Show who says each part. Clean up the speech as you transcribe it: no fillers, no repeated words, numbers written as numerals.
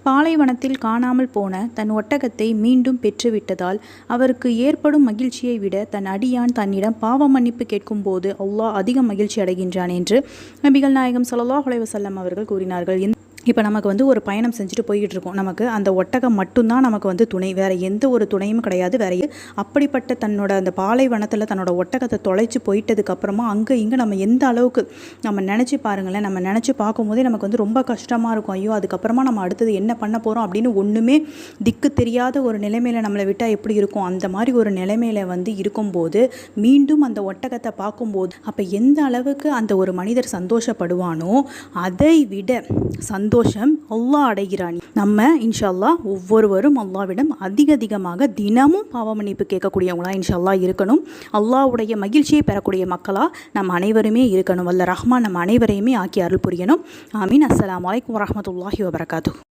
Speaker 1: பாலைவனத்தில் காணாமல் போன தன் ஒட்டகத்தை மீண்டும் பெற்றுவிட்டதால் அவருக்கு ஏற்படும் மகிழ்ச்சியை விட தன் அடியான் தன்னிடம் பாவ மன்னிப்பு கேட்கும்போது அல்லாஹ் அதிக மகிழ்ச்சி அடைகின்றான் என்று நபிகள் நாயகம் ஸல்லல்லாஹு அலைஹி வஸல்லம் அவர்கள் கூறினார்கள். இப்போ நமக்கு ஒரு பயணம் செஞ்சுட்டு போய்கிட்டு இருக்கோம். நமக்கு அந்த ஒட்டகம் மட்டும்தான் நமக்கு துணை, வேறு எந்த ஒரு துணையும் கிடையாது. அப்படிப்பட்ட தன்னோட அந்த பாலைவனத்தில் தன்னோட ஒட்டகத்தை தொலைச்சி போயிட்டதுக்கப்புறமா அங்கே இங்கே நம்ம எந்த அளவுக்கு நம்ம நினச்சி பாருங்களேன். நம்ம நினச்சி பார்க்கும்போதே நமக்கு ரொம்ப கஷ்டமாக இருக்கும். ஐயோ, அதுக்கப்புறமா நம்ம அடுத்தது என்ன பண்ண போகிறோம் அப்படின்னு ஒன்றுமே திக்கு தெரியாத ஒரு நிலைமையில் நம்மளை விட்டால் எப்படி இருக்கும். அந்த மாதிரி ஒரு நிலைமையில் இருக்கும்போது மீண்டும் அந்த ஒட்டகத்தை பார்க்கும்போது அப்போ எந்த அளவுக்கு அந்த ஒரு மனிதர் சந்தோஷப்படுவானோ அதை விட சந்தோஷம் அல்லாஹ் அடைகிறான். நம்ம இன்ஷா அல்லாஹ் ஒவ்வொருவரும் அல்லாஹ்விடம் அதிகமாக தினமும் பாவ மன்னிப்பு கேட்கக்கூடியவங்களா இன்ஷா அல்லாஹ் இருக்கணும். அல்லாஹ்வுடைய மகிழ்ச்சியை பெறக்கூடிய மக்களா நம்ம அனைவருமே இருக்கணும். வல்ல ரஹ்மான் நம்ம அனைவரையுமே ஆக்கி அருள் புரியணும். ஆமீன். அஸ்ஸலாமு அலைக்கும் வரஹ்மத்துல்லாஹி வபரகாத்துஹு.